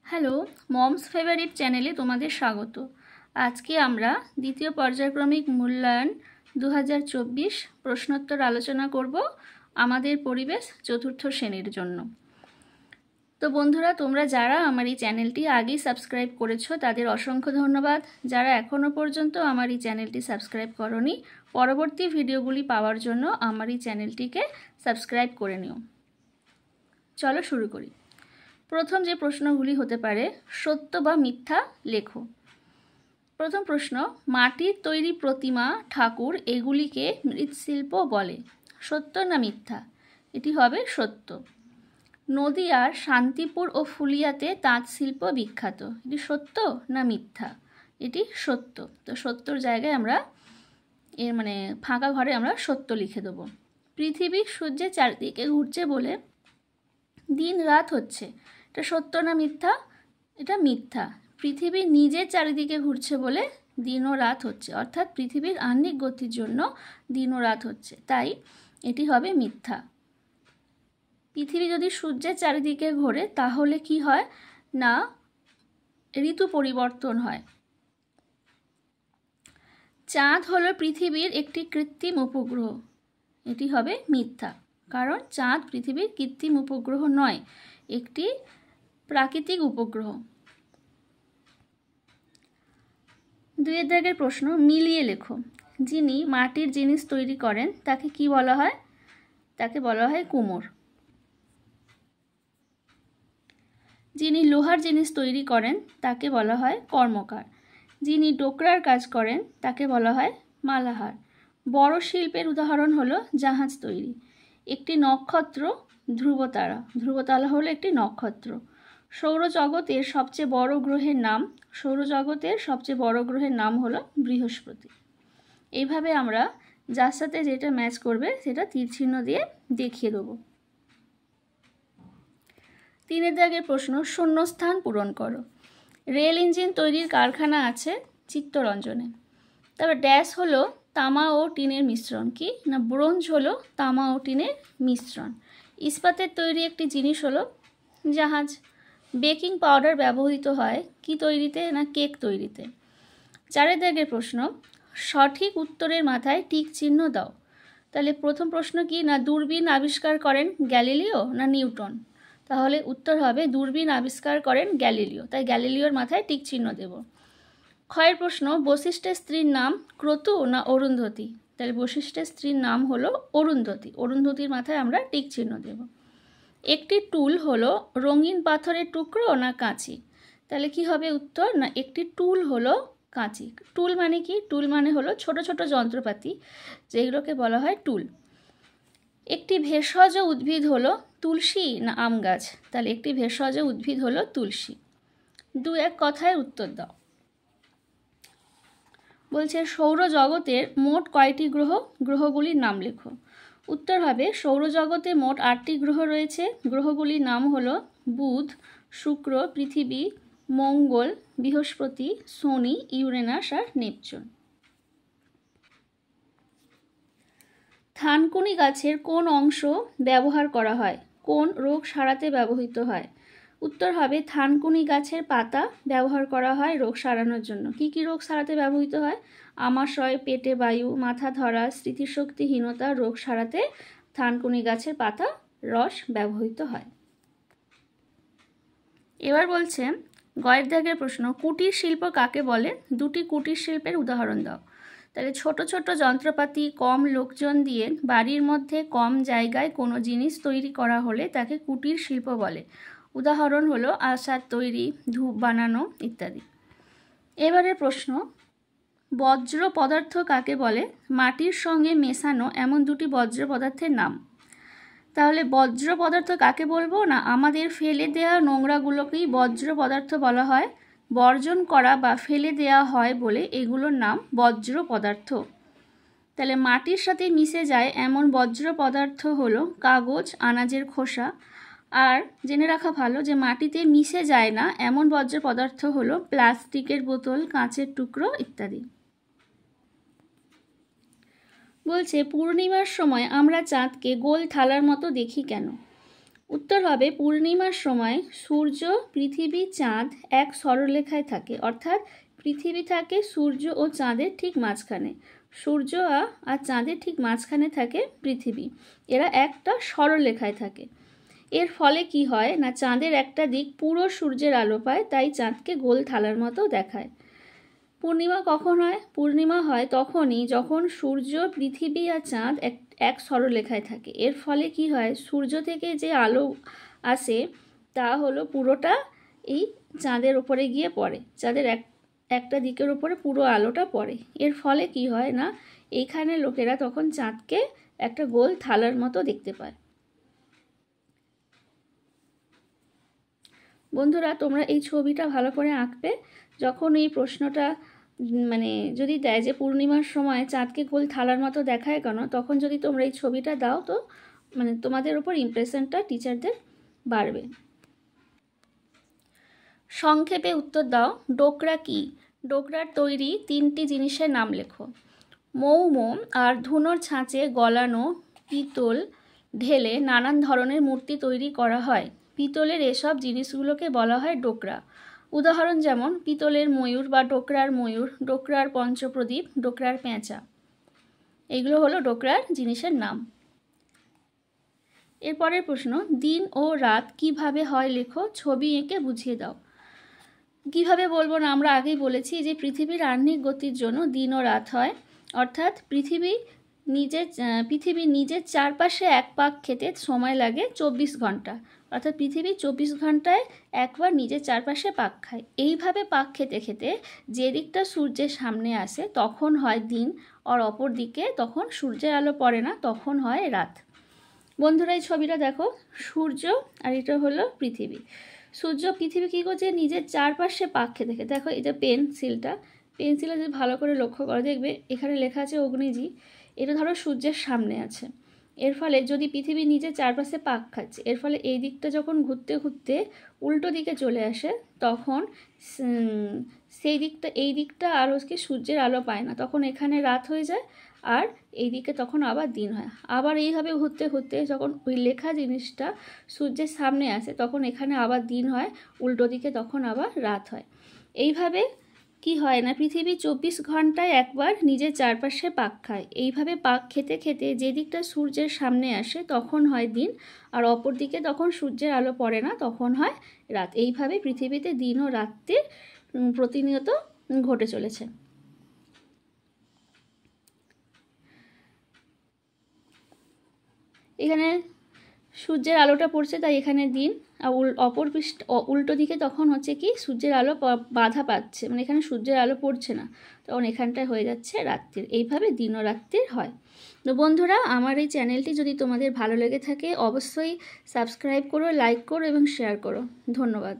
Hello, moms favourite চ্যানেলে তোমাদের স্বাগত। আজকে আমরা দ্বিতীয় পর্যায়ক্রমিক মূল্যায়ন 2024 প্রশ্নোত্তর আলোচনা করব আমাদের পরিবেশ চতুর্থ শ্রেণীর জন্য। তো বন্ধুরা, তোমরা যারা আমার এই চ্যানেলটি আগেই সাবস্ক্রাইব করেছো তাদের অসংখ্য ধন্যবাদ। যারা এখনও পর্যন্ত আমার এই চ্যানেলটি সাবস্ক্রাইব করোনি, পরবর্তী ভিডিওগুলি পাওয়ার জন্য আমার এই চ্যানেলটিকে সাবস্ক্রাইব করে নিও। চলো শুরু করি। প্রথম যে প্রশ্নগুলি হতে পারে, সত্য বা মিথ্যা লেখো। প্রথম প্রশ্ন, মাটির তৈরি প্রতিমা, ঠাকুর এগুলিকে মৃৎশিল্প বলে। সত্য না মিথ্যা? এটি হবে সত্য। নদিয়ার শান্তিপুর ও ফুলিয়াতে তাঁত শিল্প বিখ্যাত। এটি সত্য না মিথ্যা? এটি সত্য। তো সত্যর জায়গায় আমরা ফাঁকা ঘরে আমরা সত্য লিখে দেবো। পৃথিবী সূর্যের চারদিকে ঘুরছে বলে দিন রাত হচ্ছে। এটা সত্য না মিথ্যা? এটা মিথ্যা। পৃথিবী নিজের চারিদিকে ঘুরছে বলে দিন ও রাত হচ্ছে, অর্থাৎ পৃথিবীর আহ্নিক গতির জন্য দিন ও রাত হচ্ছে, তাই এটি হবে মিথ্যা। পৃথিবী যদি সূর্যের চারিদিকে ঘোরে তাহলে কি হয় না, ঋতু পরিবর্তন হয়। চাঁদ হলো পৃথিবীর একটি কৃত্রিম উপগ্রহ। এটি হবে মিথ্যা, কারণ চাঁদ পৃথিবীর কৃত্রিম উপগ্রহ নয়, একটি প্রাকৃতিক উপগ্রহ। দুয়ের দাগের প্রশ্ন, মিলিয়ে লেখো। যিনি মাটির জিনিস তৈরি করেন তাকে কি বলা হয়? তাকে বলা হয় কুমোর। যিনি লোহার জিনিস তৈরি করেন তাকে বলা হয় কর্মকার। যিনি ডোকরার কাজ করেন তাকে বলা হয় মালাহার। বড় শিল্পের উদাহরণ হলো জাহাজ তৈরি। একটি নক্ষত্র ধ্রুবতারা। ধ্রুবতারা হলো একটি নক্ষত্র। সৌরজগতের সবচেয়ে বড় গ্রহের নাম, সৌরজগতের সবচেয়ে বড় গ্রহের নাম হলো বৃহস্পতি। এইভাবে আমরা যার সাথে যেটা ম্যাচ করবে সেটা তীরচিহ্ন দিয়ে দেখিয়ে দেবো। তিনের দাগের প্রশ্ন, শূন্যস্থান পূরণ করো। রেল ইঞ্জিন তৈরির কারখানা আছে চিত্তরঞ্জনে। তারপর ড্যাশ হলো তামা ও টিনের মিশ্রণ। কি না, ব্রোঞ্জ হলো তামা ও টিনের মিশ্রণ। ইস্পাতের তৈরি একটি জিনিস হলো জাহাজ। বেকিং পাউডার ব্যবহৃত হয় কি তৈরিতে? না, কেক তৈরিতে। চারের দাগের প্রশ্ন, সঠিক উত্তরের মাথায় টিক চিহ্ন দাও। তাহলে প্রথম প্রশ্ন কি না, দূরবীন আবিষ্কার করেন গ্যালিলিও না নিউটন? তাহলে উত্তর হবে দূরবীন আবিষ্কার করেন গ্যালিলিও, তাই গ্যালিলিওর মাথায় টিক চিহ্ন দেব। ক্ষয়ের প্রশ্ন, বশিষ্ঠের স্ত্রীর নাম ক্রতু না অরুন্ধতী? তাহলে বশিষ্ঠের স্ত্রীর নাম হলো অরুন্ধতী, অরুন্ধতীর মাথায় আমরা টিক চিহ্ন দেব। একটি টুল হলো রঙিন পাথরের টুকরো না কাঁচি? তাহলে কি হবে উত্তর? না, একটি টুল হলো কাঁচি। টুল মানে কি? টুল মানে হলো ছোট ছোট যন্ত্রপাতি, যেগুলোকে বলা হয় টুল। একটি ভেষজ উদ্ভিদ হলো তুলসী না আম গাছ? তাহলে একটি ভেষজ উদ্ভিদ হলো তুলসী। দু এক কথায় উত্তর দাও। বলছে সৌরজগতের মোট কয়টি গ্রহ? গ্রহগুলির নাম লেখো। উত্তর হবে সৌরজগতে মোট 8টি গ্রহ রয়েছে। গ্রহগুলির নাম হলো বুধ, শুক্র, পৃথিবী, মঙ্গল, বৃহস্পতি, শনি, ইউরেনাস আর নেপচুন। থানকুনি গাছের কোন অংশ ব্যবহার করা হয়? কোন রোগ সারাতে ব্যবহৃত হয়? উত্তর হবে থানকুনি গাছের পাতা ব্যবহার করা হয় রোগ সারানোর জন্য। কি কি রোগ সারাতে ব্যবহৃত হয়? আমাশয়, পেটে বায়ু, মাথা ধরা, স্মৃতিশক্তিহীনতা রোগ সারাতে থানকুনি গাছের পাতা রস ব্যবহৃত হয়। এবার বলছে গয়ের দাগের প্রশ্ন, কুটির শিল্প কাকে বলে? দুটি কুটির শিল্পের উদাহরণ দাও। তাহলে ছোট ছোট যন্ত্রপাতি, কম লোকজন দিয়ে বাড়ির মধ্যে কম জায়গায় কোনো জিনিস তৈরি করা হলে তাকে কুটির শিল্প বলে। উদাহরণ হলো আচার তৈরি, ধূপ বানানো ইত্যাদি। এবারের প্রশ্ন, বজ্র পদার্থ কাকে বলে? মাটির সঙ্গে মেশানো এমন দুটি বজ্র পদার্থের নাম। তাহলে বজ্র পদার্থ কাকে বলবো? না, আমাদের ফেলে দেওয়া নোংরাগুলোকেই বজ্র পদার্থ বলা হয়। বর্জন করা বা ফেলে দেওয়া হয় বলে এগুলোর নাম বজ্র পদার্থ। তাহলে মাটির সাথে মিশে যায় এমন বজ্র পদার্থ হলো কাগজ, আনাজের খোসা। আর জেনে রাখা ভালো যে মাটিতে মিশে যায় না এমন বজ্র পদার্থ হলো প্লাস্টিকের বোতল, কাঁচের টুকরো ইত্যাদি। বলছে পূর্ণিমার সময় আমরা চাঁদকে গোল থালার মতো দেখি কেন? উত্তর হবে পূর্ণিমার সময় সূর্য, পৃথিবী, চাঁদ এক সরলরেখায় থাকে, অর্থাৎ পৃথিবী থাকে সূর্য ও চাঁদের ঠিক মাঝখানে, সূর্য আর চাঁদের ঠিক মাঝখানে থাকে পৃথিবী, এরা একটা সরলরেখায় থাকে। এর ফলে কি হয় না, চাঁদের একটা দিক পুরো সূর্যের আলো পায়, তাই চাঁদকে গোল থালার মতো দেখায়। পূর্ণিমা কখন হয়? পূর্ণিমা হয় তখনই যখন সূর্য, পৃথিবী আর চাঁদ এক সরলরেখায় থাকে। এর ফলে কি হয়, সূর্য থেকে যে আলো আসে তা হলো পুরোটা এই চাঁদের উপরে গিয়ে পড়ে, চাঁদের একটা দিকের উপরে পুরো আলোটা পড়ে। এর ফলে কি হয় না, এইখানে লোকেরা তখন চাঁদকে একটা গোল থালার মতো দেখতে পায়। বন্ধুরা, তোমরা এই ছবিটা ভালো করে আঁকবে। যখন এই প্রশ্নটা মানে যদি দেয় যে পূর্ণিমার সময় চাঁদকে গোল থালার মতো দেখায় কেন, তখন যদি তোমরা এই ছবিটা দাও তো মানে তোমাদের উপর ইমপ্রেশনটা টিচারদের বাড়বে। সংক্ষেপে উত্তর দাও, ডোকরা কি? ডোকরার তৈরি 3টি জিনিসের নাম লেখো। মৌমো আর ধুনোর ছাঁচে গলানো পিতল ঢেলে নানান ধরনের মূর্তি তৈরি করা হয়। পিতলের এসব জিনিসগুলোকে বলা হয় ডোকরা। উদাহরণ যেমন পিতলের ময়ূর বা ডোকরার ময়ূর, ডোকরার পঞ্চপ্রদীপ, ডোকরার পেঁচা। এগুলো হলো ডোকরার জিনিসের নাম। এরপরের প্রশ্ন, দিন ও রাত কিভাবে হয় লেখো, ছবি এঁকে বুঝিয়ে দাও। কিভাবে বলবো না, আমরা আগেই বলেছি যে পৃথিবীর আহ্নিক গতির জন্য দিন ও রাত হয়, অর্থাৎ পৃথিবী নিজের চারপাশে এক পাক খেতে সময় লাগে 24 ঘন্টা, অর্থাৎ পৃথিবী 24 ঘন্টায় একবার নিজের চারপাশে পাক খায়। এইভাবে পাক খেতে খেতে যে দিকটা সূর্যের সামনে আসে তখন হয় দিন, আর অপর দিকে তখন সূর্যের আলো পড়ে না, তখন হয় রাত। বন্ধুরা, এই ছবিটা দেখো, সূর্য আর এটা হলো পৃথিবী। সূর্য, পৃথিবী কী করছে, নিজের চারপাশে পাক খেতে খেতে, দেখো এই যে পেন্সিলটা যদি ভালো করে লক্ষ্য করো দেখবে এখানে লেখা আছে অগ্নিজি, এটা ধরো সূর্যের সামনে আছে। এর ফলে যদি পৃথিবী নিজের চারপাশে পাক খাচ্ছে, এর ফলে এই দিকটা যখন ঘুরতে ঘুরতে উল্টো দিকে চলে আসে তখন এই দিকটা আর হচ্ছে সূর্যের আলো পায় না, তখন এখানে রাত হয়ে যায়, আর এই দিকে তখন আবার দিন হয়। আবার এইভাবে ঘুরতে ঘুরতে যখন ওই লেখা জিনিসটা সূর্যের সামনে আসে তখন এখানে আবার দিন হয়, উল্টো দিকে তখন আবার রাত হয়। এইভাবে কি হয় না, পৃথিবী 24 ঘন্টায় একবার নিজের চারপাশে পাক খায়। এইভাবে পাক খেতে খেতে যে দিকটা সূর্যের সামনে আসে তখন হয় দিন, আর অপর দিকে তখন সূর্যের আলো পড়ে না, তখন হয় রাত। এইভাবে পৃথিবীতে দিন ও রাত্রির প্রতিনিয়ত ঘটে চলেছে। এখানে সূর্যের আলোটা পড়ছে তাই এখানে দিন, আর অপর উল্টো দিকে তখন হচ্ছে কি সূর্যের আলো বাধা পাচ্ছে, মানে এখানে সূর্যের আলো পড়ছে না, তখন এখানটায় হয়ে যাচ্ছে রাত্রির। এইভাবে দিন ও রাত্রির হয়। তো বন্ধুরা, আমার এই চ্যানেলটি যদি তোমাদের ভালো লেগে থাকে অবশ্যই সাবস্ক্রাইব করো, লাইক করো এবং শেয়ার করো। ধন্যবাদ।